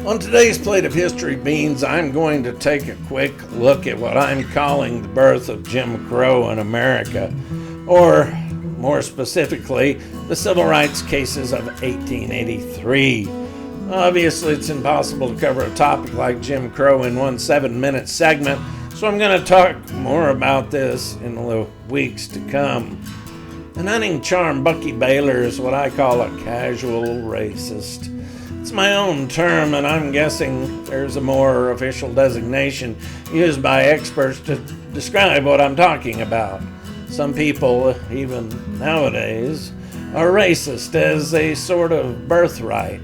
On today's plate of history beans, I'm going to take a quick look at what I'm calling the birth of Jim Crow in America, or more specifically, the civil rights cases of 1883. Obviously, it's impossible to cover a topic like Jim Crow in one 7-minute segment, so I'm going to talk more about this in the weeks to come. An hunting charm, Bucky Baylor is what I call a casual racist. It's my own term, and I'm guessing there's a more official designation used by experts to describe what I'm talking about. Some people, even nowadays, are racist as a sort of birthright.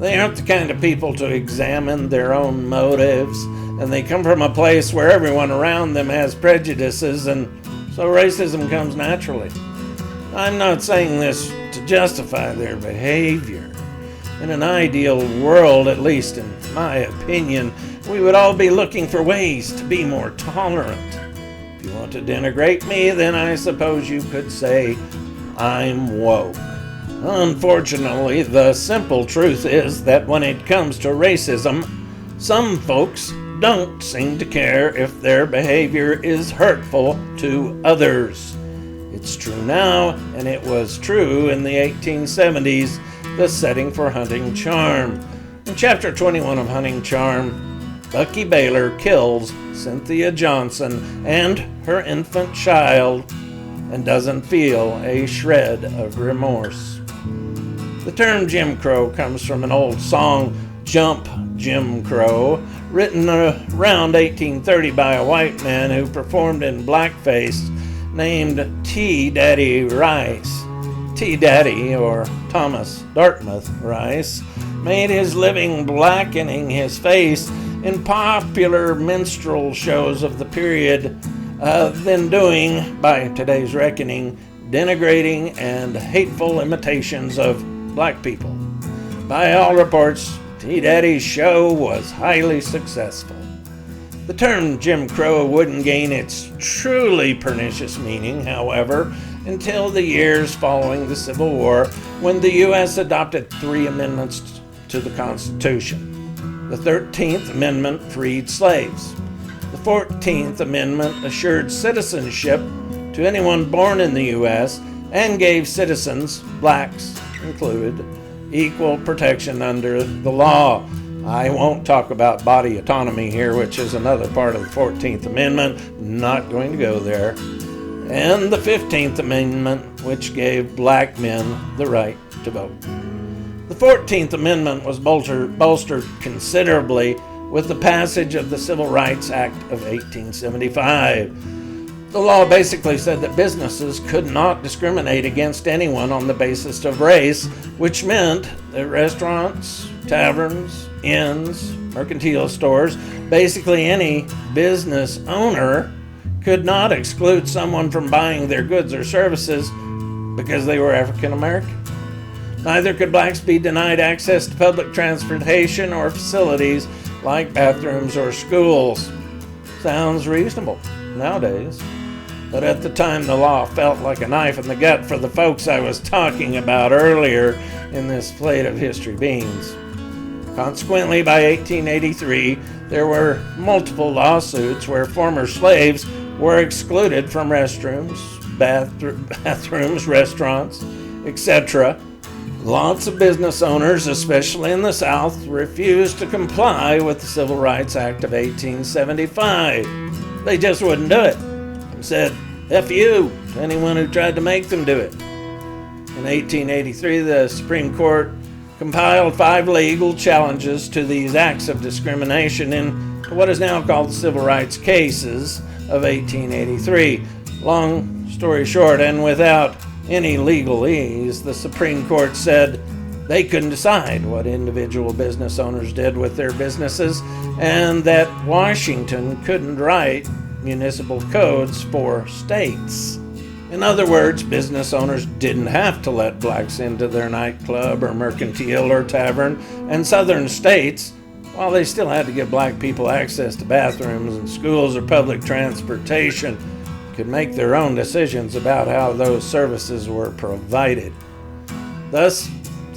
They aren't the kind of people to examine their own motives, and they come from a place where everyone around them has prejudices, and so racism comes naturally. I'm not saying this to justify their behavior. In an ideal world, at least in my opinion, we would all be looking for ways to be more tolerant. If you want to denigrate me, then I suppose you could say I'm woke. Unfortunately, the simple truth is that when it comes to racism, some folks don't seem to care if their behavior is hurtful to others. It's true now, and it was true in the 1870s, the setting for Hunting Charm. In Chapter 21 of Hunting Charm, Bucky Baylor kills Cynthia Johnson and her infant child and doesn't feel a shred of remorse. The term Jim Crow comes from an old song, Jump Jim Crow, written around 1830 by a white man who performed in blackface named T. Daddy Rice. T. Daddy, or Thomas Dartmouth Rice, made his living blackening his face in popular minstrel shows of the period, then doing, by today's reckoning, denigrating and hateful imitations of black people. By all reports, T. Daddy's show was highly successful. The term Jim Crow wouldn't gain its truly pernicious meaning, however, until the years following the Civil War, when the U.S. adopted 3 amendments to the Constitution. The 13th Amendment freed slaves. The 14th Amendment assured citizenship to anyone born in the U.S. and gave citizens, blacks included, equal protection under the law. I won't talk about body autonomy here, which is another part of the 14th Amendment. Not going to go there. And the 15th Amendment, which gave black men the right to vote. The 14th Amendment was bolstered considerably with the passage of the Civil Rights Act of 1875. The law basically said that businesses could not discriminate against anyone on the basis of race, which meant that restaurants, taverns, inns, mercantile stores, basically any business owner could not exclude someone from buying their goods or services because they were African American. Neither could blacks be denied access to public transportation or facilities like bathrooms or schools. Sounds reasonable nowadays, but at the time the law felt like a knife in the gut for the folks I was talking about earlier in this plate of history beans. Consequently, by 1883, there were multiple lawsuits where former slaves were excluded from restrooms, bathrooms, restaurants, etc. Lots of business owners, especially in the South, refused to comply with the Civil Rights Act of 1875. They just wouldn't do it and said, F you to anyone who tried to make them do it. In 1883, the Supreme Court compiled 5 legal challenges to these acts of discrimination in what is now called the Civil Rights Cases of 1883. Long story short, and without any legalese, the Supreme Court said they couldn't decide what individual business owners did with their businesses, and that Washington couldn't write municipal codes for states. In other words, business owners didn't have to let blacks into their nightclub or mercantile or tavern, and southern states, while they still had to give black people access to bathrooms and schools or public transportation, could make their own decisions about how those services were provided. Thus,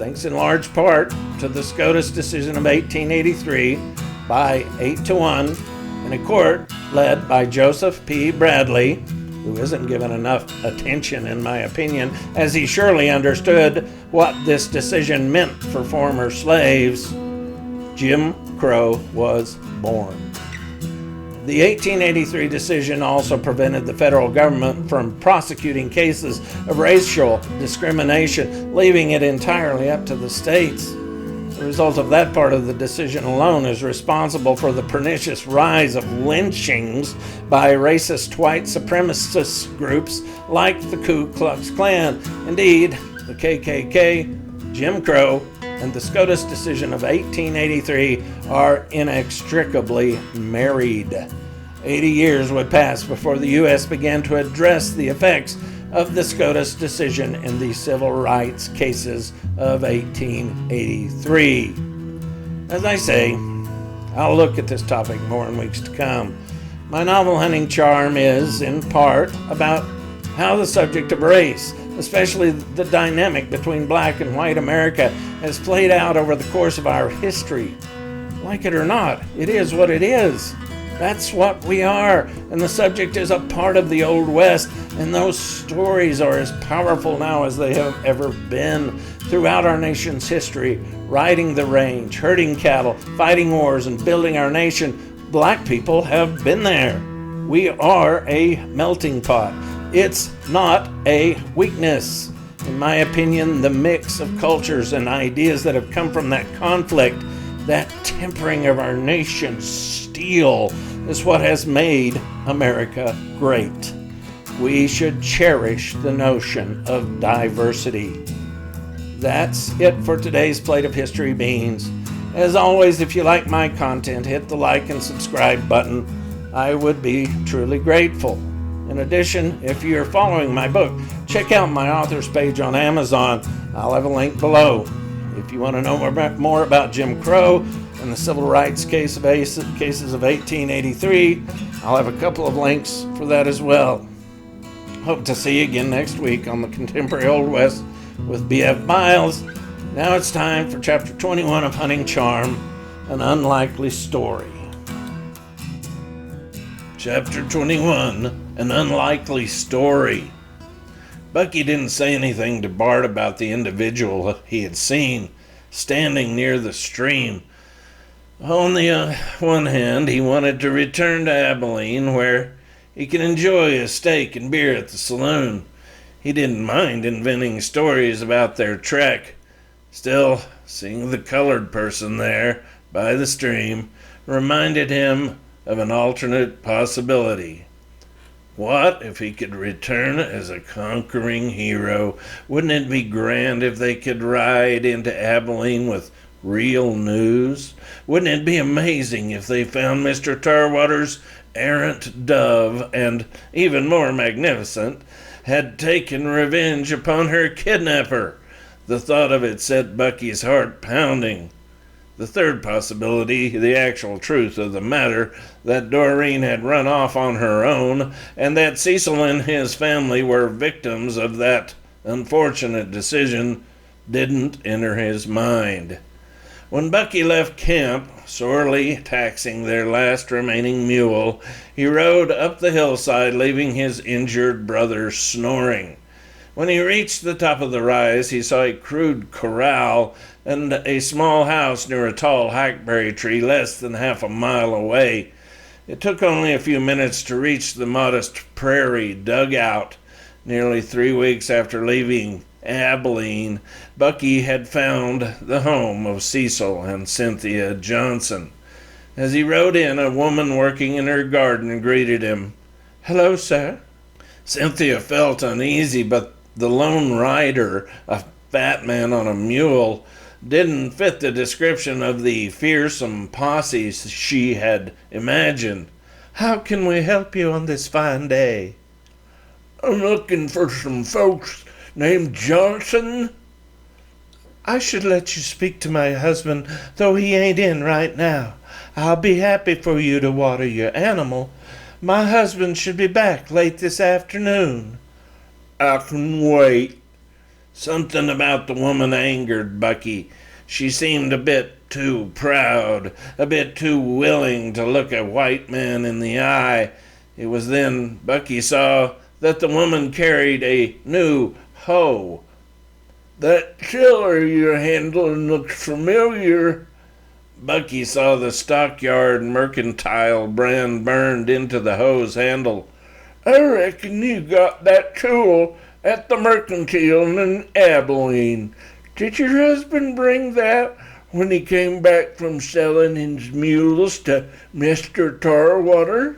thanks in large part to the SCOTUS decision of 1883 by 8-1 in a court led by Joseph P. Bradley, who isn't given enough attention in my opinion, as he surely understood what this decision meant for former slaves. Jim Crow was born. The 1883 decision also prevented the federal government from prosecuting cases of racial discrimination, leaving it entirely up to the states. The result of that part of the decision alone is responsible for the pernicious rise of lynchings by racist white supremacist groups like the Ku Klux Klan. Indeed, the KKK, Jim Crow, and the SCOTUS decision of 1883 are inextricably married. 80 years would pass before the U.S. began to address the effects of the SCOTUS decision in the civil rights cases of 1883. As I say, I'll look at this topic more in weeks to come. My novel Hunting Charm is, in part, about how the subject of race, especially the dynamic between black and white America, has played out over the course of our history. Like it or not, it is what it is. That's what we are, and the subject is a part of the Old West, and those stories are as powerful now as they have ever been. Throughout our nation's history, riding the range, herding cattle, fighting wars, and building our nation, black people have been there. We are a melting pot. It's not a weakness. In my opinion, the mix of cultures and ideas that have come from that conflict, that tempering of our nation's steel, is what has made America great. We should cherish the notion of diversity. That's it for today's Plate of History Beans. As always, if you like my content, hit the like and subscribe button. I would be truly grateful. In addition, if you're following my book, check out my author's page on Amazon. I'll have a link below. If you want to know more about Jim Crow and the civil rights cases of 1883, I'll have a couple of links for that as well. Hope to see you again next week on the Contemporary Old West with B.F. Miles. Now it's time for Chapter 21 of Hunting Charm, An Unlikely Story. Chapter 21, An Unlikely Story. Bucky didn't say anything to Bart about the individual he had seen standing near the stream. On the one hand, he wanted to return to Abilene, where he could enjoy a steak and beer at the saloon. He didn't mind inventing stories about their trek. Still, seeing the colored person there by the stream reminded him of an alternate possibility. What if he could return as a conquering hero? Wouldn't it be grand if they could ride into Abilene with real news? Wouldn't it be amazing if they found Mr. Tarwater's errant dove, and, even more magnificent, had taken revenge upon her kidnapper? The thought of it set Bucky's heart pounding. The third possibility, the actual truth of the matter, that Doreen had run off on her own, and that Cecil and his family were victims of that unfortunate decision, didn't enter his mind. When Bucky left camp, sorely taxing their last remaining mule, he rode up the hillside, leaving his injured brother snoring. When he reached the top of the rise, he saw a crude corral and a small house near a tall hackberry tree less than half a mile away. It took only a few minutes to reach the modest prairie dugout. Nearly 3 weeks after leaving Abilene, Bucky had found the home of Cecil and Cynthia Johnson. As he rode in, a woman working in her garden greeted him. "Hello, sir." Cynthia felt uneasy, but the lone rider, a fat man on a mule, didn't fit the description of the fearsome posse she had imagined. "How can we help you on this fine day?" "I'm looking for some folks named Johnson." "I should let you speak to my husband, though he ain't in right now. I'll be happy for you to water your animal. My husband should be back late this afternoon." "I can wait." Something about the woman angered Bucky. She seemed a bit too proud, a bit too willing to look a white man in the eye. It was then Bucky saw that the woman carried a new hoe. "That tiller you're handling looks familiar." Bucky saw the Stockyard Mercantile brand burned into the hoe's handle. "I reckon you got that tool at the Mercantile in Abilene. Did your husband bring that when he came back from selling his mules to Mr. Tarwater?"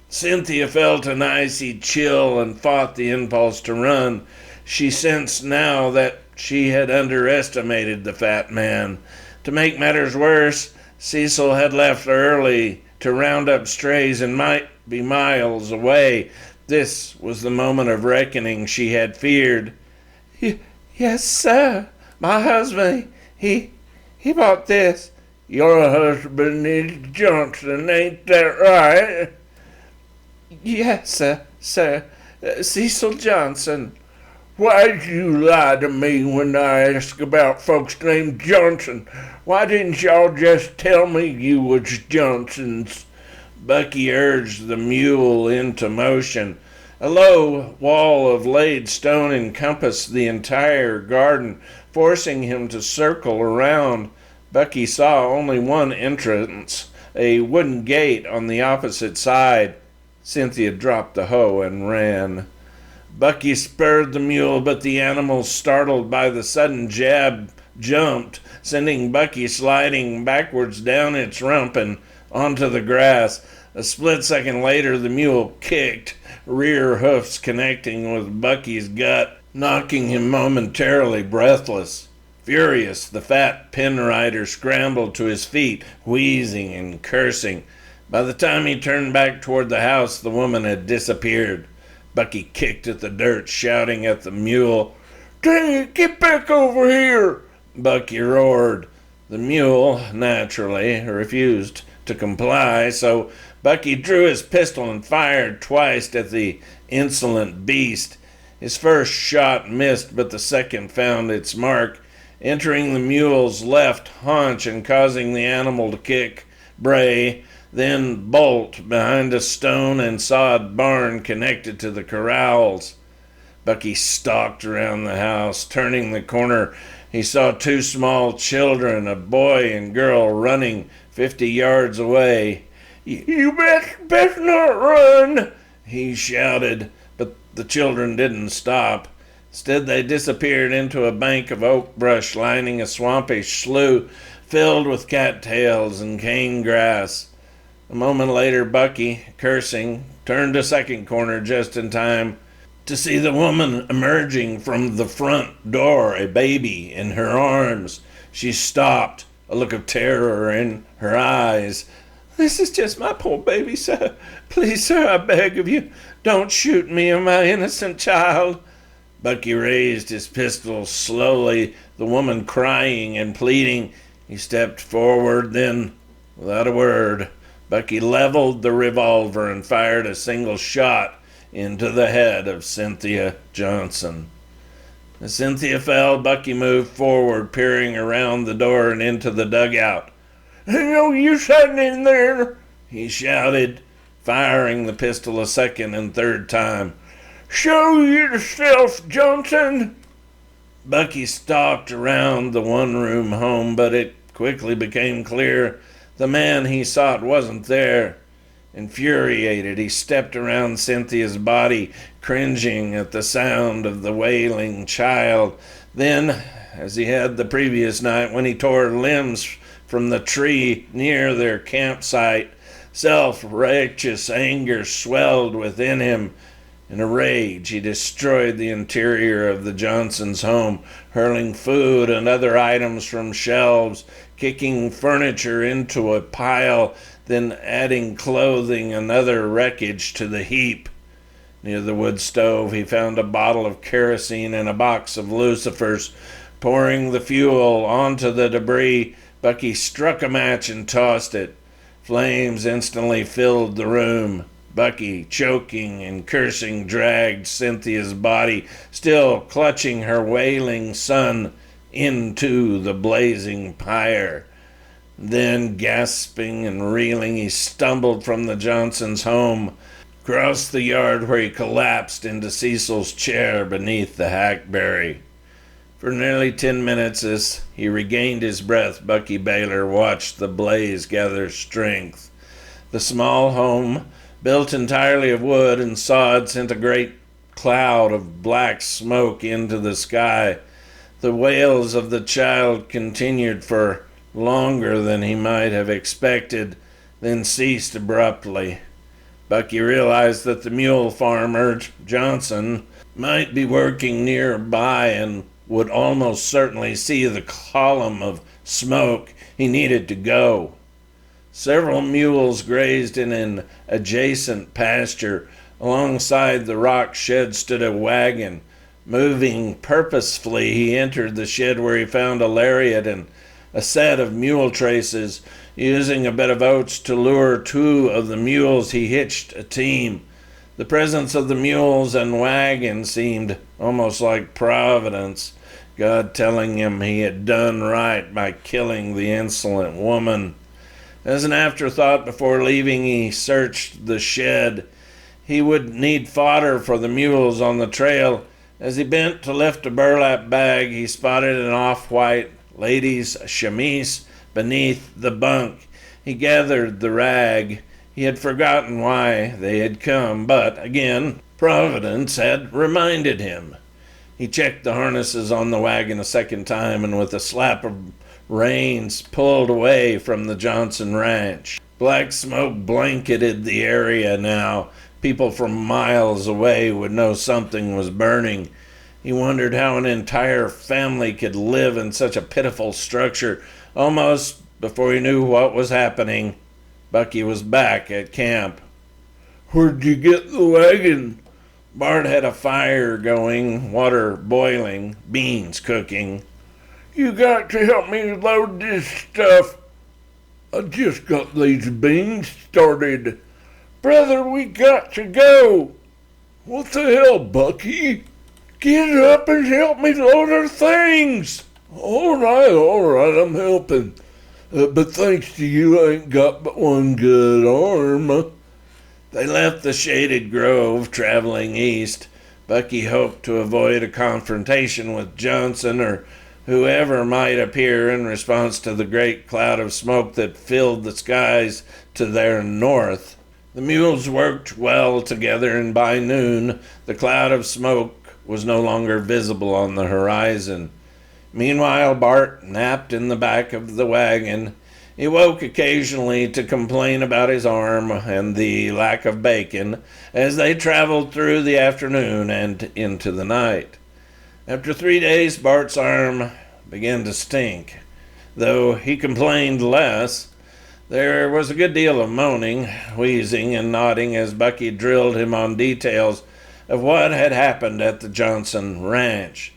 Cynthia felt an icy chill and fought the impulse to run. She sensed now that she had underestimated the fat man. To make matters worse, Cecil had left early to round up strays and might be miles away. This was the moment of reckoning she had feared. "Yes, sir. My husband, he bought this." "Your husband is Johnson, ain't that right?" "Yes, sir. Cecil Johnson." "Why'd you lie to me when I asked about folks named Johnson? Why didn't y'all just tell me you was Johnsons?" Bucky urged the mule into motion. A low wall of laid stone encompassed the entire garden, forcing him to circle around. Bucky saw only one entrance, a wooden gate on the opposite side. Cynthia dropped the hoe and ran. Bucky spurred the mule, but the animal, startled by the sudden jab, jumped, sending Bucky sliding backwards down its rump and onto the grass. A split second later, the mule kicked, rear hoofs connecting with Bucky's gut, knocking him momentarily breathless. Furious, the fat pin rider scrambled to his feet, wheezing and cursing. By the time he turned back toward the house, the woman had disappeared. Bucky kicked at the dirt, shouting at the mule. "Dang it, get back over here!" Bucky roared. The mule, naturally, refused to comply, so Bucky drew his pistol and fired twice at the insolent beast. His first shot missed, but the second found its mark, entering the mule's left haunch and causing the animal to kick, bray, then bolt behind a stone and sod barn connected to the corrals. Bucky stalked around the house. Turning the corner, he saw two small children, a boy and girl, running 50 yards away. "You best not run," he shouted, but the children didn't stop. Instead, they disappeared into a bank of oak brush lining a swampish slough filled with cattails and cane grass. A moment later, Bucky, cursing, turned a second corner just in time to see the woman emerging from the front door, a baby in her arms. She stopped, a look of terror in her eyes. "This is just my poor baby, sir. Please, sir, I beg of you, don't shoot me or my innocent child." Bucky raised his pistol slowly, the woman crying and pleading. He stepped forward, then, without a word, Bucky leveled the revolver and fired a single shot into the head of Cynthia Johnson. As Cynthia fell, Bucky moved forward, peering around the door and into the dugout. "No use hiding in there," he shouted, firing the pistol a second and third time. "Show yourself, Johnson!" Bucky stalked around the one-room home, but it quickly became clear the man he sought wasn't there. Infuriated, he stepped around Cynthia's body, cringing at the sound of the wailing child. Then, as he had the previous night when he tore limbs from the tree near their campsite, self-righteous anger swelled within him. In a rage, he destroyed the interior of the Johnsons' home, hurling food and other items from shelves, kicking furniture into a pile, then adding clothing and other wreckage to the heap. Near the wood stove, he found a bottle of kerosene and a box of lucifers. Pouring the fuel onto the debris, Bucky struck a match and tossed it. Flames instantly filled the room. Bucky, choking and cursing, dragged Cynthia's body, still clutching her wailing son, into the blazing pyre. Then, gasping and reeling, he stumbled from the Johnsons' home, crossed the yard where he collapsed into Cecil's chair beneath the hackberry. For nearly 10 minutes, as he regained his breath, Bucky Baylor watched the blaze gather strength. The small home, built entirely of wood and sod, sent a great cloud of black smoke into the sky. The wails of the child continued for longer than he might have expected, then ceased abruptly. Bucky realized that the mule farmer, Johnson, might be working nearby and would almost certainly see the column of smoke. He needed to go. Several mules grazed in an adjacent pasture. Alongside the rock shed stood a wagon. Moving purposefully, he entered the shed where he found a lariat and a set of mule traces. Using a bed of oats to lure 2 of the mules, he hitched a team. The presence of the mules and wagon seemed almost like providence, God telling him he had done right by killing the insolent woman. As an afterthought before leaving, he searched the shed. He would need fodder for the mules on the trail. As he bent to lift a burlap bag, he spotted an off-white lady's chemise beneath the bunk. He gathered the rag. He had forgotten why they had come, but again, Providence had reminded him. He checked the harnesses on the wagon a second time, and with a slap of reins pulled away from the Johnson ranch. Black smoke blanketed the area now. People from miles away would know something was burning. He wondered how an entire family could live in such a pitiful structure. Almost before he knew what was happening, Bucky was back at camp. "Where'd you get the wagon?" Bart had a fire going, water boiling, beans cooking. "You got to help me load this stuff. I just got these beans started. Brother, we got to go." "What the hell, Bucky?" "Get up and help me load our things." All right, I'm helping. But thanks to you, I ain't got but one good arm." They left the shaded grove, traveling east. Bucky hoped to avoid a confrontation with Johnson or whoever might appear in response to the great cloud of smoke that filled the skies to their north. The mules worked well together, and by noon the cloud of smoke was no longer visible on the horizon. Meanwhile, Bart napped in the back of the wagon. He woke occasionally to complain about his arm and the lack of bacon as they traveled through the afternoon and into the night. After 3 days, Bart's arm began to stink, though he complained less. There was a good deal of moaning, wheezing, and nodding as Bucky drilled him on details of what had happened at the Johnson ranch.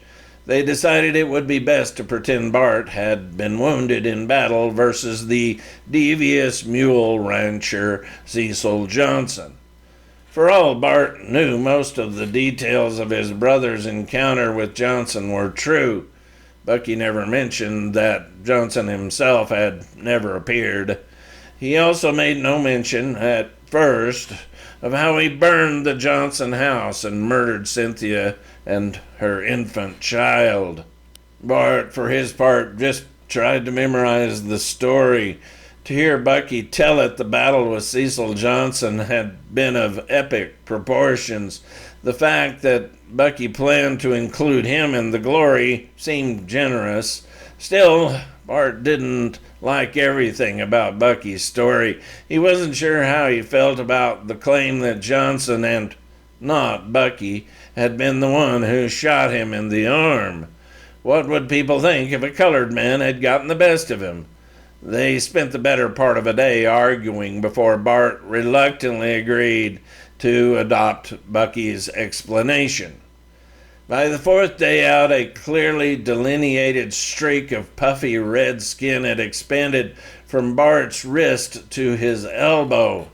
They decided it would be best to pretend Bart had been wounded in battle versus the devious mule rancher Cecil Johnson. For all Bart knew, most of the details of his brother's encounter with Johnson were true. Bucky never mentioned that Johnson himself had never appeared. He also made no mention, at first, of how he burned the Johnson house and murdered Cynthia and her infant child. Bart, for his part, just tried to memorize the story. To hear Bucky tell it, the battle with Cecil Johnson had been of epic proportions. The fact that Bucky planned to include him in the glory seemed generous. Still, Bart didn't like everything about Bucky's story. He wasn't sure how he felt about the claim that Johnson, and not Bucky, had been the one who shot him in the arm. What would people think if a colored man had gotten the best of him? They spent the better part of a day arguing before Bart reluctantly agreed to adopt Bucky's explanation. By the 4th day out, a clearly delineated streak of puffy red skin had expanded from Bart's wrist to his elbow.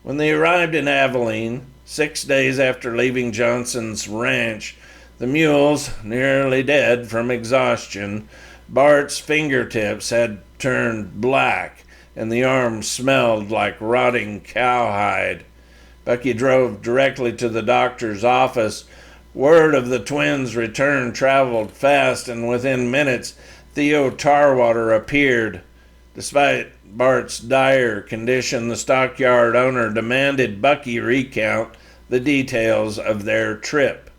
When they arrived in Abilene, 6 days after leaving Johnson's ranch, the mules, nearly dead from exhaustion, Bart's fingertips had turned black, and the arm smelled like rotting cowhide. Bucky drove directly to the doctor's office. Word of the twins' return traveled fast, and within minutes, Theo Tarwater appeared. Despite Bart's dire condition, the stockyard owner demanded Bucky recount the details of their trip.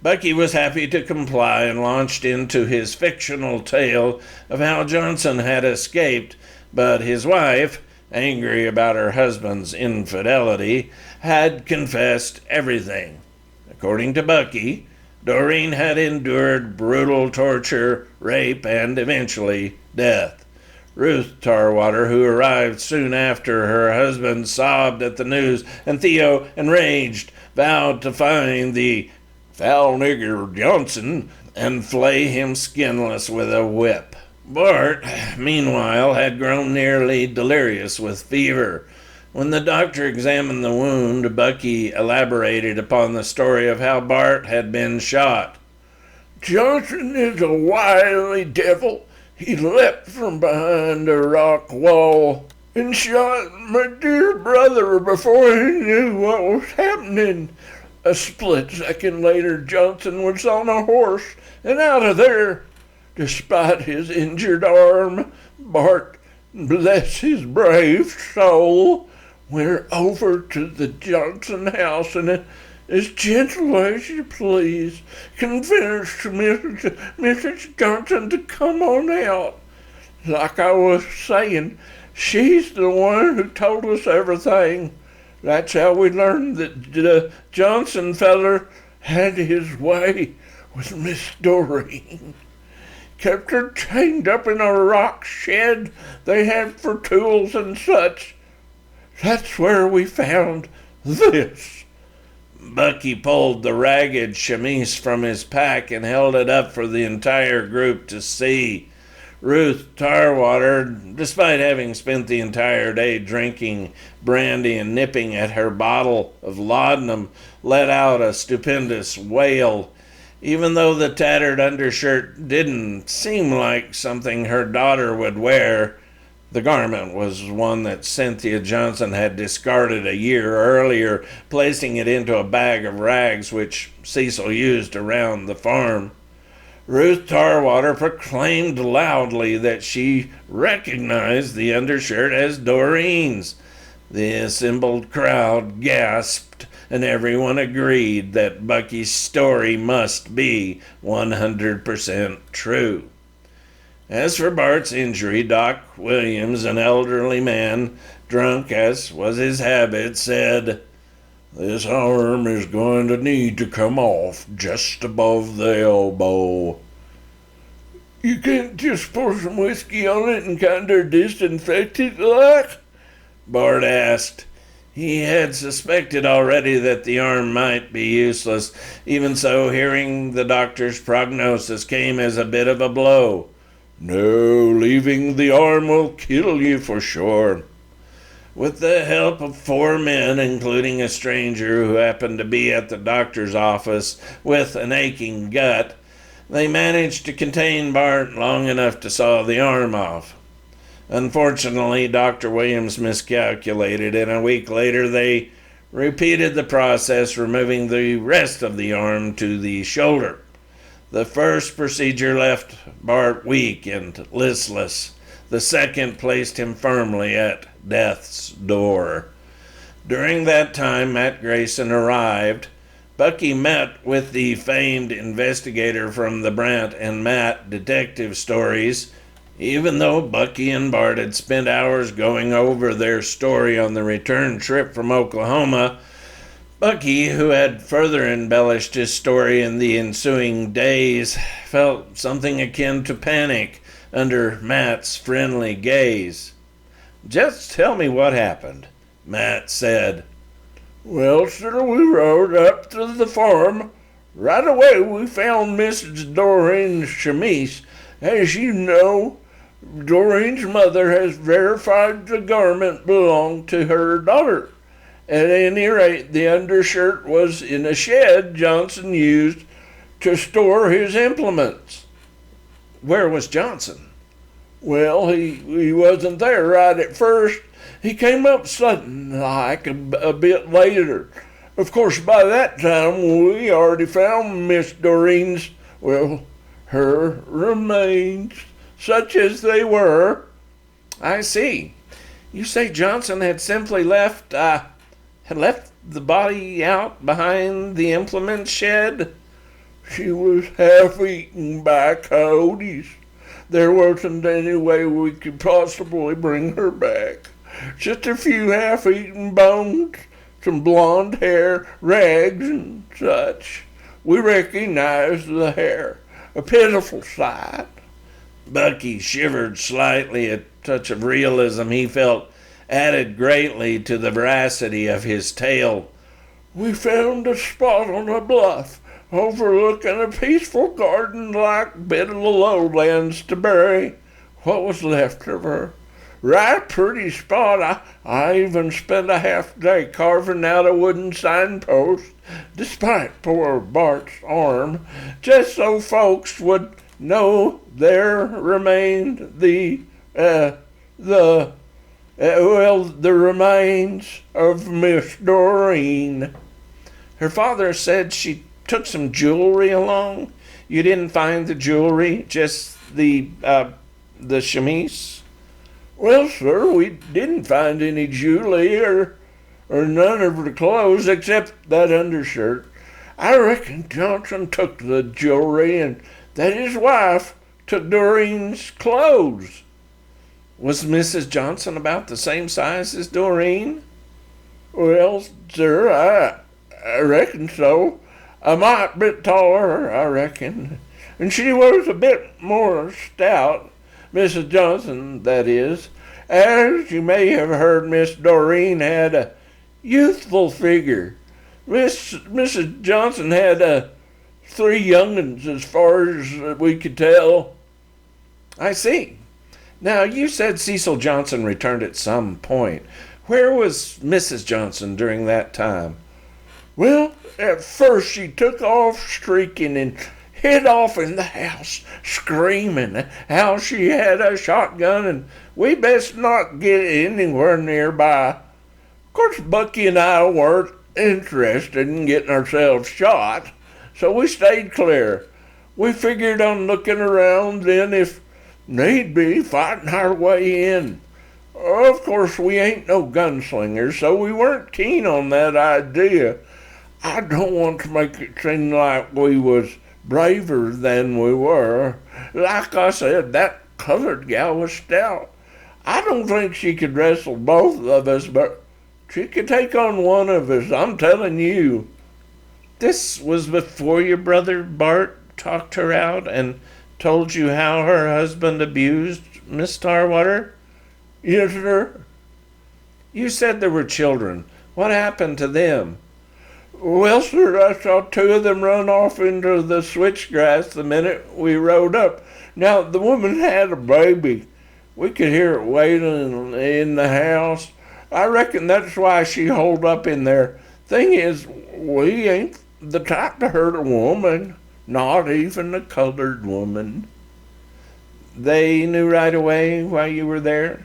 Bucky was happy to comply and launched into his fictional tale of how Johnson had escaped, but his wife, angry about her husband's infidelity, had confessed everything. According to Bucky, Doreen had endured brutal torture, rape, and eventually death. Ruth Tarwater, who arrived soon after her husband, sobbed at the news, and Theo, enraged, vowed to find the foul nigger Johnson and flay him skinless with a whip. Bart, meanwhile, had grown nearly delirious with fever. When the doctor examined the wound, Bucky elaborated upon the story of how Bart had been shot. "Johnson is a wily devil. He leapt from behind a rock wall and shot my dear brother before he knew what was happening. A split second later, Johnson was on a horse and out of there. Despite his injured arm, Bart, bless his brave soul, went over to the Johnson house and, as gentle as you please, convinced Mrs. Johnson to come on out. Like I was saying, she's the one who told us everything. That's how we learned that the Johnson feller had his way with Miss Doreen. Kept her chained up in a rock shed they had for tools and such. That's where we found this." Bucky pulled the ragged chemise from his pack and held it up for the entire group to see. Ruth Tarwater, despite having spent the entire day drinking brandy and nipping at her bottle of laudanum, let out a stupendous wail. Even though the tattered undershirt didn't seem like something her daughter would wear, the garment was one that Cynthia Johnson had discarded a year earlier, placing it into a bag of rags which Cecil used around the farm. Ruth Tarwater proclaimed loudly that she recognized the undershirt as Doreen's. The assembled crowd gasped, and everyone agreed that Bucky's story must be 100% true. As for Bart's injury, Doc Williams, an elderly man, drunk as was his habit, said, "This arm is going to need to come off just above the elbow." "You can't just pour some whiskey on it and kinder disinfect it like?" Bart asked. He had suspected already that the arm might be useless. Even so, hearing the doctor's prognosis came as a bit of a blow. "No, leaving the arm will kill you for sure." With the help of 4 men, including a stranger who happened to be at the doctor's office with an aching gut, they managed to contain Bart long enough to saw the arm off. Unfortunately, Dr. Williams miscalculated, and a week later they repeated the process, removing the rest of the arm to the shoulder. The first procedure left Bart weak and listless. The second placed him firmly at death's door. During that time, Matt Grayson arrived. Bucky met with the famed investigator from the Brant and Matt detective stories. Even though Bucky and Bart had spent hours going over their story on the return trip from Oklahoma, Bucky, who had further embellished his story in the ensuing days, felt something akin to panic under Matt's friendly gaze. "Just tell me what happened," Matt said. "Well, sir, we rode up to the farm. Right away we found Mrs. Doreen's chemise. As you know, Doreen's mother has verified the garment belonged to her daughter. At any rate, the undershirt was in a shed Johnson used to store his implements. Where was Johnson? Well, he wasn't there right at first. He came up sudden like a bit later. Of course, by that time, we already found Miss Doreen's, her remains, such as they were. I see. You say Johnson had simply left the body out behind the implement shed? She was half eaten by coyotes. There wasn't any way we could possibly bring her back. Just a few half-eaten bones, some blonde hair, rags, and such. We recognized the hair. A pitiful sight. Bucky shivered slightly. A touch of realism he felt added greatly to the veracity of his tale. We found a spot on a bluff overlooking a peaceful garden-like bit of the lowlands to bury what was left of her. Right pretty spot. I even spent a half day carving out a wooden signpost, despite poor Bart's arm, just so folks would know there remained the remains of Miss Doreen. Her father said she took some jewelry along. You didn't find the jewelry, just the chemise? Well, sir, we didn't find any jewelry or none of her clothes except that undershirt. I reckon Johnson took the jewelry and that his wife took Doreen's clothes. Was Mrs. Johnson about the same size as Doreen? Well, sir, I reckon so. A mite bit taller, I reckon. And she was a bit more stout, Mrs. Johnson, that is. As you may have heard, Miss Doreen had a youthful figure. Mrs. Johnson had 3 young'uns as far as we could tell. I see. Now, you said Cecil Johnson returned at some point. Where was Mrs. Johnson during that time? Well, at first she took off streaking and hid off in the house, screaming how she had a shotgun and we best not get anywhere nearby. Of course, Bucky and I weren't interested in getting ourselves shot, so we stayed clear. We figured on looking around, then if need be, fighting our way in. Of course, we ain't no gunslingers, so we weren't keen on that idea. I don't want to make it seem like we was braver than we were. Like I said, that colored gal was stout. I don't think she could wrestle both of us, but she could take on one of us, I'm telling you. This was before your brother Bart talked her out and told you how her husband abused Miss Starwater? Yes, sir. You said there were children. What happened to them? Well, sir, I saw 2 of them run off into the switchgrass the minute we rode up. Now, the woman had a baby. We could hear it wailing in the house. I reckon that's why she holed up in there. Thing is, we ain't the type to hurt a woman, not even a colored woman. They knew right away while you were there?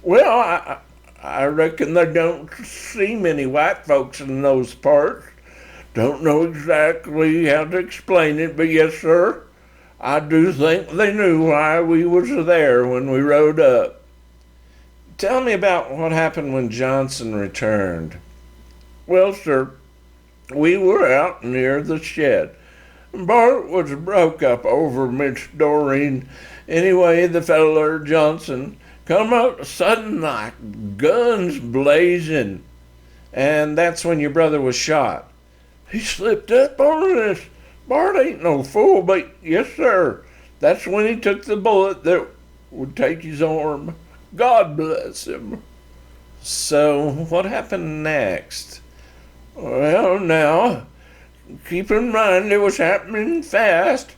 Well, I reckon they don't see many white folks in those parts. Don't know exactly how to explain it, but yes, sir, I do think they knew why we was there when we rode up. Tell me about what happened when Johnson returned. Well, sir, we were out near the shed. Bart was broke up over Miss Doreen. Anyway, the feller Johnson come up sudden like, guns blazing. And that's when your brother was shot. He slipped up on us. Bart ain't no fool, but yes, sir, that's when he took the bullet that would take his arm. God bless him. So what happened next? Well, now, keep in mind it was happening fast.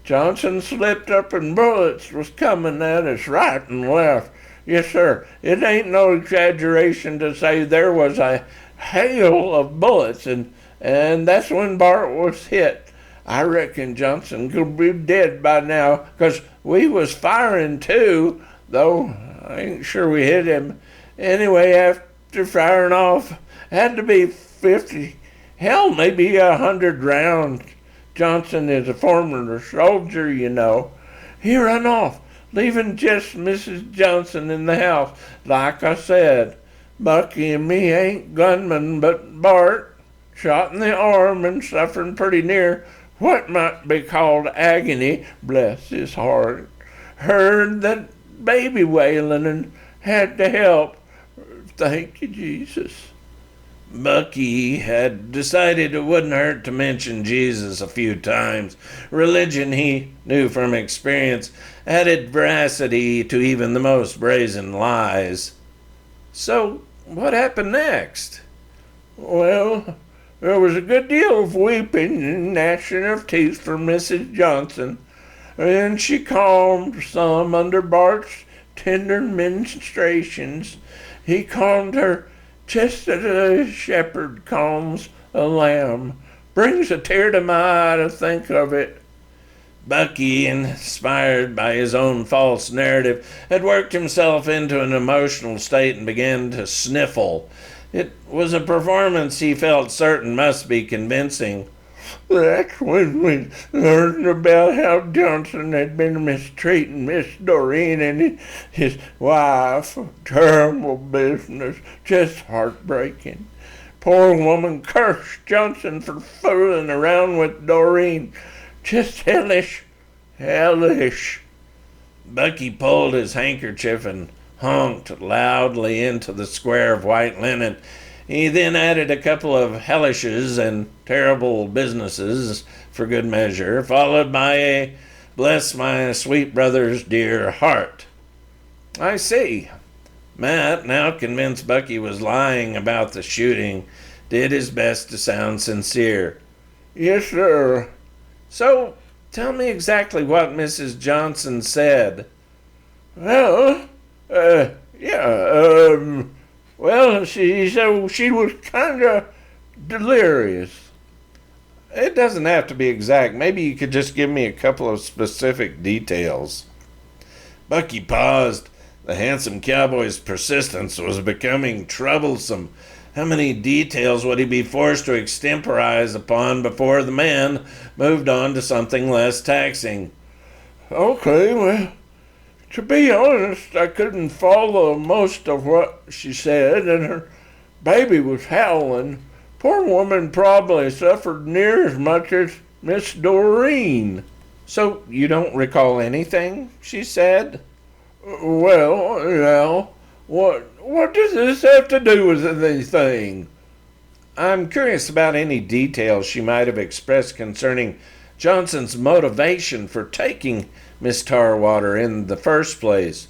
Johnson slipped up and bullets was coming at us right and left. Yes, sir, it ain't no exaggeration to say there was a hail of bullets, and that's when Bart was hit. I reckon Johnson could be dead by now, 'cause we was firing too, though I ain't sure we hit him. Anyway, after firing off, had to be 50, hell, maybe 100 rounds. Johnson is a former soldier, you know. He run off, leaving just Mrs. Johnson in the house. Like I said, Bucky and me ain't gunmen, but Bart, shot in the arm and suffering pretty near what might be called agony, bless his heart, heard that baby wailing and had to help. Thank you, Jesus. Bucky had decided it wouldn't hurt to mention Jesus a few times. Religion, he knew from experience, added veracity to even the most brazen lies. So, what happened next? Well, there was a good deal of weeping and gnashing of teeth for Mrs. Johnson, and she calmed some under Bart's tender ministrations. He calmed her just as a shepherd calms a lamb. Brings a tear to my eye to think of it. Bucky, inspired by his own false narrative, had worked himself into an emotional state and began to sniffle. It was a performance he felt certain must be convincing. That's when we learned about how Johnson had been mistreating Miss Doreen and his wife. Terrible business, just heartbreaking. Poor woman cursed Johnson for fooling around with Doreen. Just hellish, hellish. Bucky pulled his handkerchief and honked loudly into the square of white linen. He then added a couple of hellishes and terrible businesses for good measure, followed by a bless my sweet brother's dear heart. I see. Matt, now convinced Bucky was lying about the shooting, did his best to sound sincere. Yes, sir. So, tell me exactly what Mrs. Johnson said. Well, she was kind of delirious. It doesn't have to be exact. Maybe you could just give me a couple of specific details. Bucky paused. The handsome cowboy's persistence was becoming troublesome. How many details would he be forced to extemporize upon before the man moved on to something less taxing? Okay, well, to be honest, I couldn't follow most of what she said, and her baby was howling. Poor woman probably suffered near as much as Miss Doreen. So you don't recall anything she said? Well, now, what does this have to do with anything? I'm curious about any details she might have expressed concerning Johnson's motivation for taking Miss Tarwater in the first place.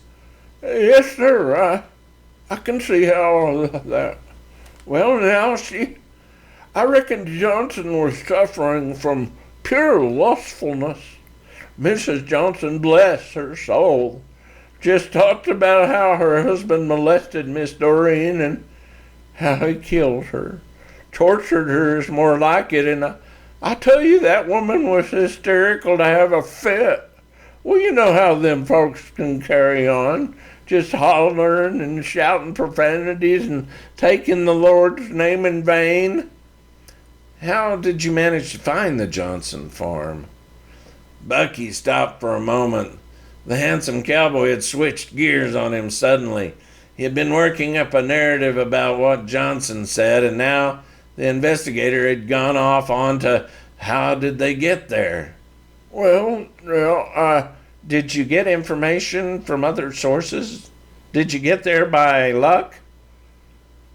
Yes, sir, I can see how that. Well, now, I reckon Johnson was suffering from pure lustfulness. Mrs. Johnson, bless her soul, just talked about how her husband molested Miss Doreen and how he killed her. Tortured her is more like it, and I tell you, that woman was hysterical to have a fit. Well, you know how them folks can carry on, just hollering and shouting profanities and taking the Lord's name in vain. How did you manage to find the Johnson farm? Bucky stopped for a moment. The handsome cowboy had switched gears on him suddenly. He had been working up a narrative about what Johnson said, and now the investigator had gone off on to how did they get there. Well, Did you get information from other sources? Did you get there by luck?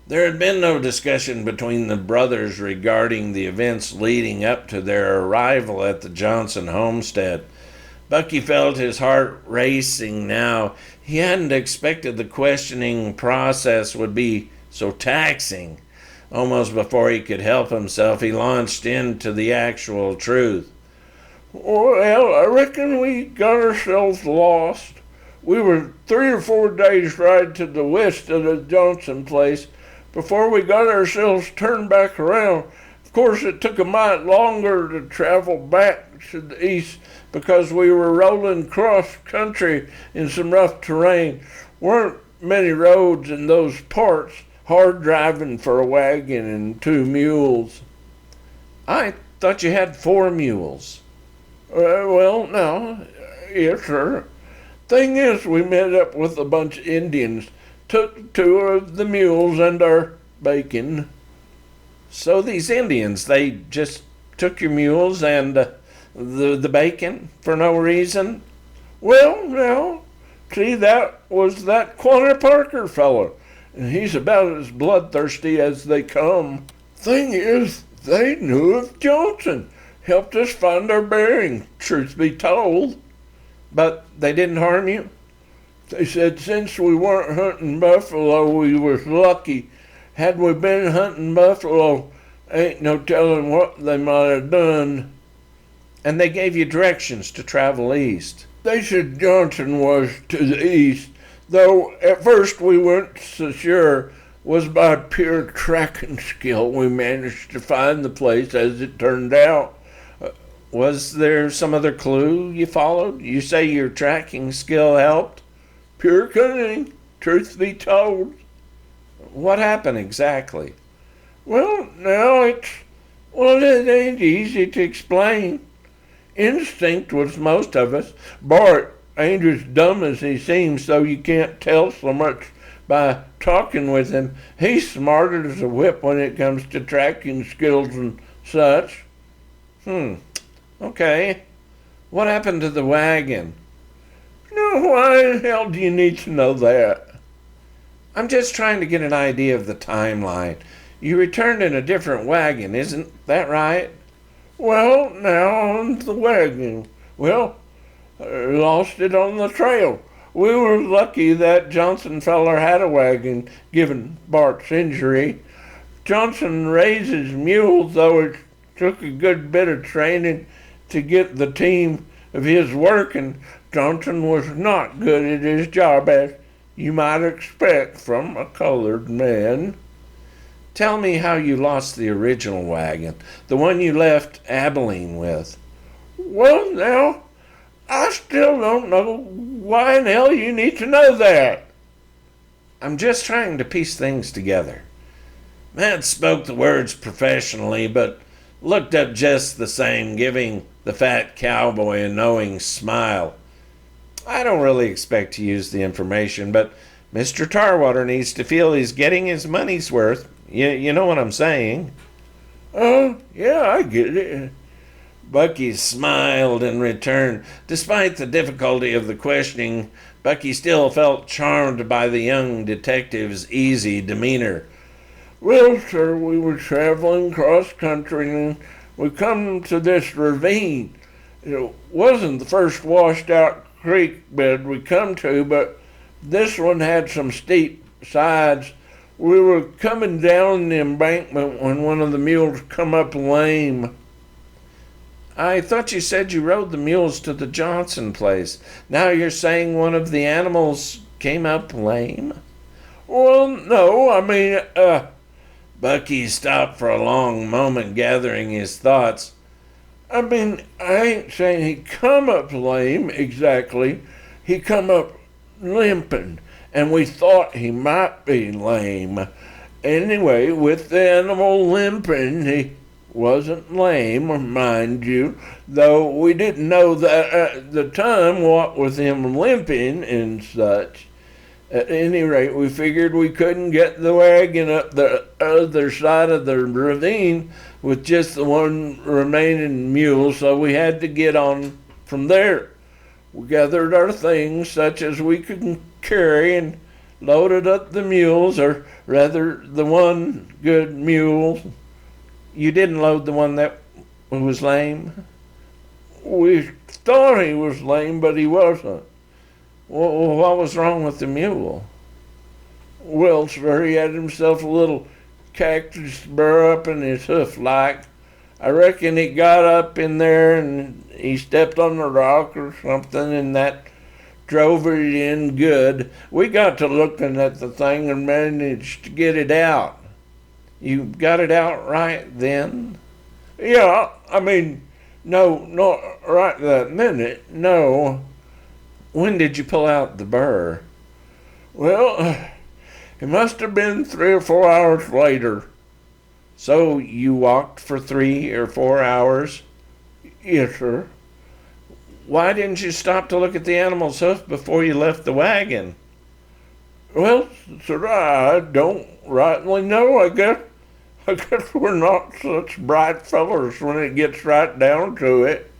There had been no discussion between the brothers regarding the events leading up to their arrival at the Johnson homestead. Bucky felt his heart racing now. He hadn't expected the questioning process would be so taxing. Almost before he could help himself, he launched into the actual truth. Well, I reckon we got ourselves lost. We were 3 or 4 days' ride to the west of the Johnson place before we got ourselves turned back around. Of course, it took a mite longer to travel back to the east because we were rolling cross country in some rough terrain. Weren't many roads in those parts, hard driving for a wagon and 2 mules. I thought you had 4 mules. Well, no, yes, sir. Thing is, we met up with a bunch of Indians, took 2 of the mules and our bacon. So these Indians, they just took your mules and the bacon for no reason? Well, now, see, that was that Quanah Parker feller, and he's about as bloodthirsty as they come. Thing is, they knew of Johnson, helped us find our bearing, truth be told. But they didn't harm you? They said since we weren't hunting buffalo, we was lucky. Had we been hunting buffalo, ain't no telling what they might have done. And they gave you directions to travel east? They said Johnson was to the east, though at first we weren't so sure. Was by pure tracking skill we managed to find the place, as it turned out. Was there some other clue you followed? You say your tracking skill helped? Pure cunning, truth be told. What happened exactly? Well, now it ain't easy to explain. Instinct was most of us. Bart ain't as dumb as he seems, so you can't tell so much by talking with him. He's smarter as a whip when it comes to tracking skills and such. Okay. What happened to the wagon? Now, why the hell do you need to know that? I'm just trying to get an idea of the timeline. You returned in a different wagon, isn't that right? Well, now, on the wagon. Well, lost it on the trail. We were lucky that Johnson feller had a wagon, given Bart's injury. Johnson raises mules, though it took a good bit of training to get the team of his working. Johnson was not good at his job, as you might expect from a colored man. Tell me how you lost the original wagon, the one you left Abilene with. Well, now, I still don't know why in hell you need to know that. I'm just trying to piece things together. Matt spoke the words professionally, but looked up just the same, giving the fat cowboy a knowing smile. I don't really expect to use the information, but Mr. Tarwater needs to feel he's getting his money's worth. You know what I'm saying? Oh, yeah, I get it. Bucky smiled in return. Despite the difficulty of the questioning, Bucky still felt charmed by the young detective's easy demeanor. Well, sir, we were traveling cross country and we come to this ravine. It wasn't the first washed out creek bed we come to, but this one had some steep sides. We were coming down the embankment when one of the mules come up lame. I thought you said you rode the mules to the Johnson place. Now you're saying one of the animals came up lame? Well, no, I mean, Bucky stopped for a long moment, gathering his thoughts. I mean, I ain't saying he come up lame exactly. He come up limping, and we thought he might be lame. Anyway, with the animal limping, he wasn't lame, mind you, though we didn't know that at the time what with him limping and such. At any rate, we figured we couldn't get the wagon up the other side of the ravine with just the one remaining mule, so we had to get on from there. We gathered our things, such as we could carry, and loaded up the mules, or rather the one good mule. You didn't load the one that was lame? We thought he was lame, but he wasn't. Well, what was wrong with the mule? Well, sir, he had himself a little cactus burr up in his hoof like. I reckon he got up in there and he stepped on the rock or something, and that drove it in good. We got to looking at the thing and managed to get it out. You got it out right then? Yeah, no, not right that minute, no. When did you pull out the burr? Well, it must have been 3 or 4 hours later. So you walked for 3 or 4 hours? Yes, sir. Why didn't you stop to look at the animal's hoof before you left the wagon? Well, sir, I don't rightly know, I guess. I guess we're not such bright fellers when it gets right down to it.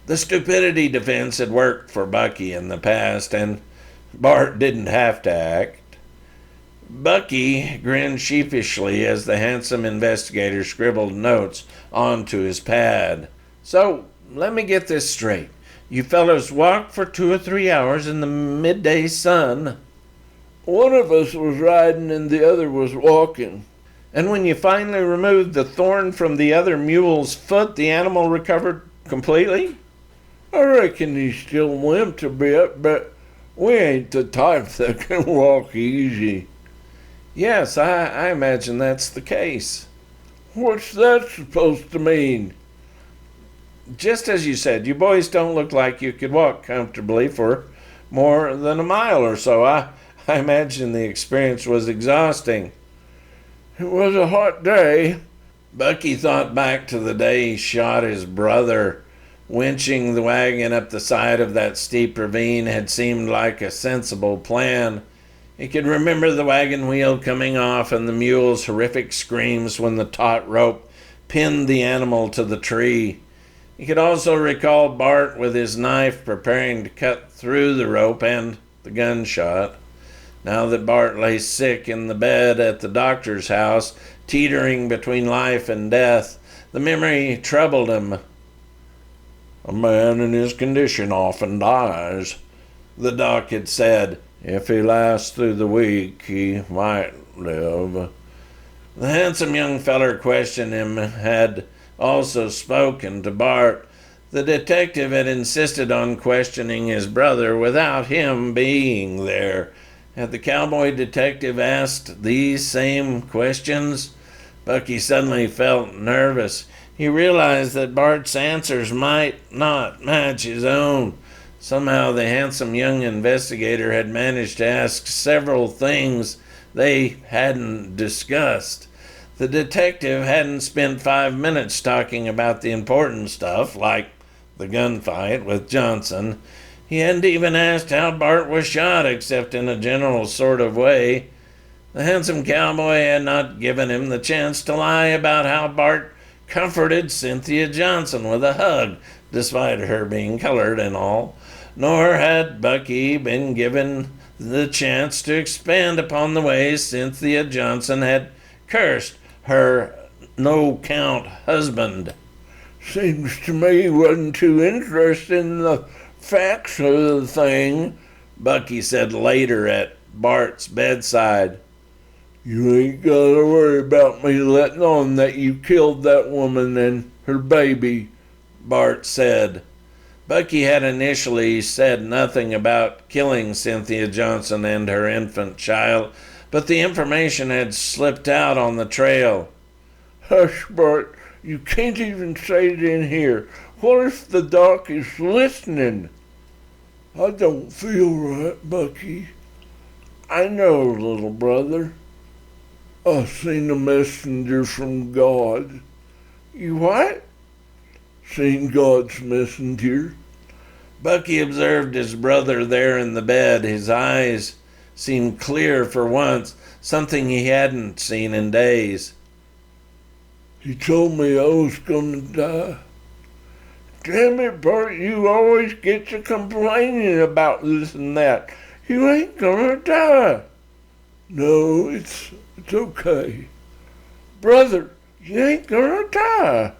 The stupidity defense had worked for Bucky in the past, and Bart didn't have to act. Bucky grinned sheepishly as the handsome investigator scribbled notes onto his pad. So, let me get this straight. You fellows walked for 2 or 3 hours in the midday sun. One of us was riding and the other was walking. And when you finally removed the thorn from the other mule's foot, the animal recovered completely? I reckon he still limped a bit, but we ain't the type that can walk easy. Yes, I imagine that's the case. What's that supposed to mean? Just as you said, you boys don't look like you could walk comfortably for more than a mile or so. I imagine the experience was exhausting. It was a hot day. Bucky thought back to the day he shot his brother. Winching the wagon up the side of that steep ravine had seemed like a sensible plan. He could remember the wagon wheel coming off and the mule's horrific screams when the taut rope pinned the animal to the tree. He could also recall Bart with his knife preparing to cut through the rope and the gunshot. Now that Bart lay sick in the bed at the doctor's house, teetering between life and death, the memory troubled him. A man in his condition often dies, the doc had said. If he lasts through the week, he might live. The handsome young feller questioning him had also spoken to Bart. The detective had insisted on questioning his brother without him being there. Had the cowboy detective asked these same questions? Bucky suddenly felt nervous. He realized that Bart's answers might not match his own. Somehow the handsome young investigator had managed to ask several things they hadn't discussed. The detective hadn't spent 5 minutes talking about the important stuff, like the gunfight with Johnson. He hadn't even asked how Bart was shot, except in a general sort of way. The handsome cowboy had not given him the chance to lie about how Bart comforted Cynthia Johnson with a hug, despite her being colored and all. Nor had Bucky been given the chance to expand upon the ways Cynthia Johnson had cursed her no-count husband. Seems to me he wasn't too interested in the facts of the thing, Bucky said later at Bart's bedside. You ain't gotta worry about me letting on that you killed that woman and her baby, Bart said. Bucky had initially said nothing about killing Cynthia Johnson and her infant child, but the information had slipped out on the trail. Hush, Bart. You can't even say it in here. What if the doc is listening? I don't feel right, Bucky. I know, little brother. I've seen a messenger from God. You what? Seen God's messenger. Bucky observed his brother there in the bed. His eyes seemed clear for once, something he hadn't seen in days. He told me I was gonna die. Damn it, Bart, you always get to complaining about this and that. You ain't gonna die. No, it's okay. Brother, you ain't gonna die.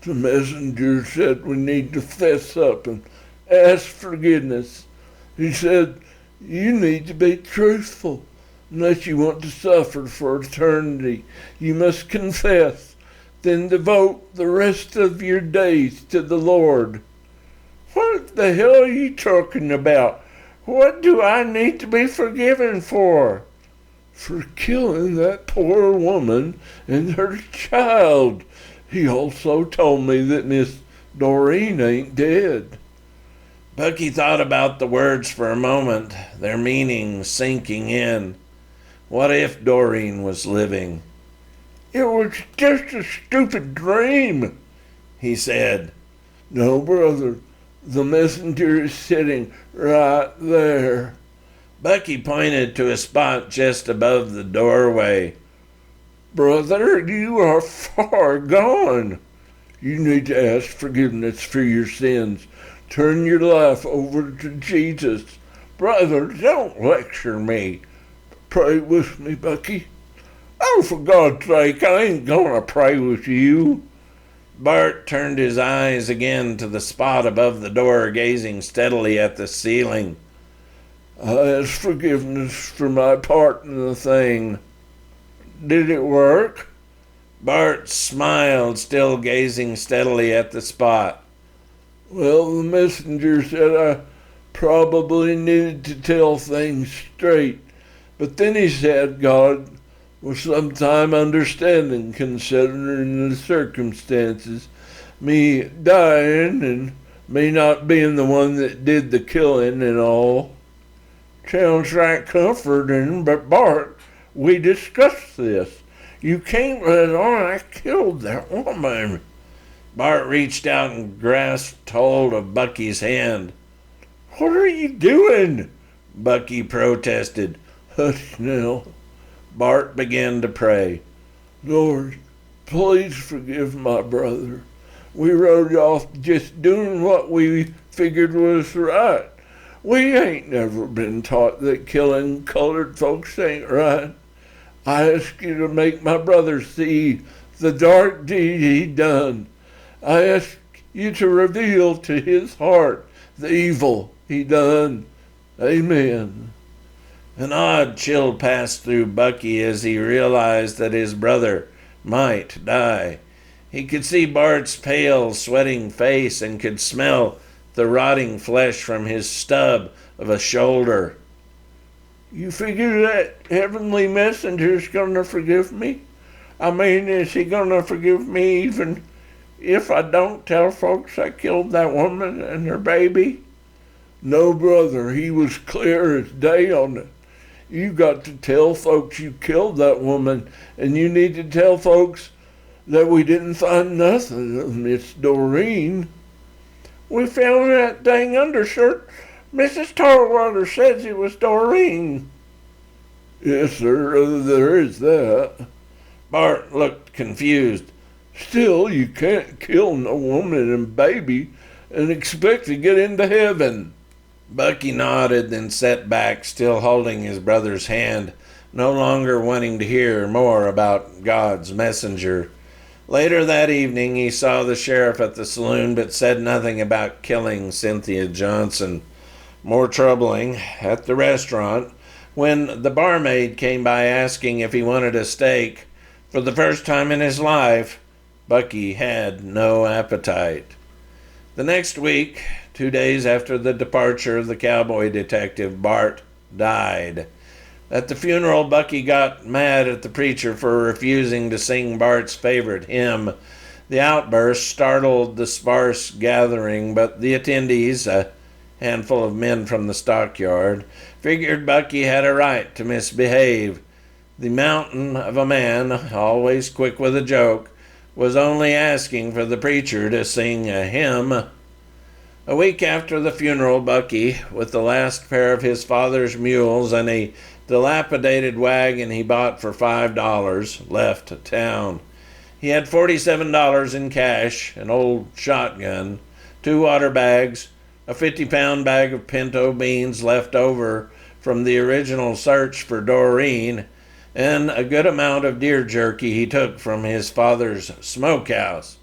The messenger said we need to fess up and ask forgiveness. He said you need to be truthful. Unless you want to suffer for eternity, you must confess, then devote the rest of your days to the Lord. What the hell are you talking about? What do I need to be forgiven for? for killing that poor woman and her child. He also told me that Miss Doreen ain't dead." Bucky thought about the words for a moment, their meaning sinking in. What if Doreen was living? "It was just a stupid dream," he said. "No, brother, the messenger is sitting right there." Bucky pointed to a spot just above the doorway. "Brother, you are far gone. You need to ask forgiveness for your sins. Turn your life over to Jesus. Brother, don't lecture me. Pray with me, Bucky." "Oh, for God's sake, I ain't gonna pray with you." Bart turned his eyes again to the spot above the door, gazing steadily at the ceiling. "I ask forgiveness for my part in the thing. Did it work?" Bart smiled, still gazing steadily at the spot. "Well, the messenger said I probably needed to tell things straight, but then he said God was sometime understanding considering the circumstances, me dying and me not being the one that did the killing and all. Sounds right comforting, but Bart, we discussed this. You can't let on I killed that woman." Bart reached out and grasped hold of Bucky's hand. "What are you doing?" Bucky protested. "Hush now." Bart began to pray. "Lord, please forgive my brother. We rode off just doing what we figured was right. We ain't never been taught that killing colored folks ain't right. I ask you to make my brother see the dark deed he done. I ask you to reveal to his heart the evil he done. Amen." An odd chill passed through Bucky as he realized that his brother might die. He could see Bart's pale, sweating face and could smell the rotting flesh from his stub of a shoulder. "You figure that heavenly messenger's gonna forgive me? I mean, is he gonna forgive me even if I don't tell folks I killed that woman and her baby?" "No, brother, he was clear as day on it. You got to tell folks you killed that woman, and you need to tell folks that we didn't find nothing of Miss Doreen." "We found that dang undershirt. Mrs. Tarwater says it was Doreen." "Yes, sir, there is that." Bart looked confused. "Still, you can't kill no woman and baby and expect to get into heaven." Bucky nodded, then sat back, still holding his brother's hand, no longer wanting to hear more about God's messenger. Later that evening, he saw the sheriff at the saloon, but said nothing about killing Cynthia Johnson. More troubling, at the restaurant, when the barmaid came by asking if he wanted a steak, for the first time in his life, Bucky had no appetite. The next week, 2 days after the departure of the cowboy detective, Bart died. At the funeral, Bucky got mad at the preacher for refusing to sing Bart's favorite hymn. The outburst startled the sparse gathering, but the attendees, a handful of men from the stockyard, figured Bucky had a right to misbehave. The mountain of a man, always quick with a joke, was only asking for the preacher to sing a hymn. A week after the funeral, Bucky, with the last pair of his father's mules and a dilapidated wagon he bought for $5, left town. He had $47 in cash, an old shotgun, 2 water bags, a 50-pound bag of pinto beans left over from the original search for Doreen, and a good amount of deer jerky he took from his father's smokehouse.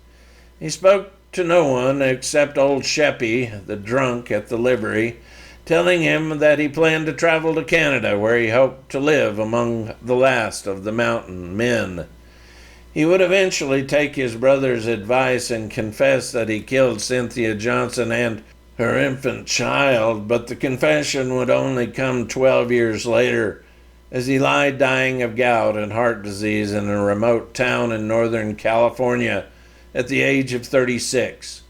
He spoke to no one except old Sheppy, the drunk at the livery, telling him that he planned to travel to Canada, where he hoped to live among the last of the mountain men. He would eventually take his brother's advice and confess that he killed Cynthia Johnson and her infant child, but the confession would only come 12 years later, as he lay dying of gout and heart disease in a remote town in Northern California at the age of 36.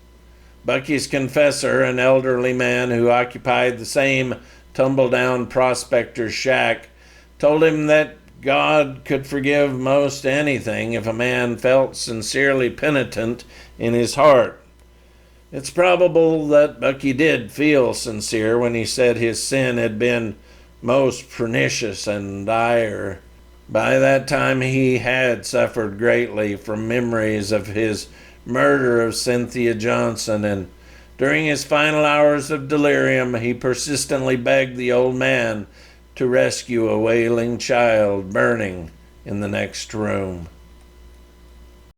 Bucky's confessor, an elderly man who occupied the same tumble-down prospector's shack, told him that God could forgive most anything if a man felt sincerely penitent in his heart. It's probable that Bucky did feel sincere when he said his sin had been most pernicious and dire. By that time he had suffered greatly from memories of his murder of Cynthia Johnson, and during his final hours of delirium he persistently begged the old man to rescue a wailing child burning in the next room.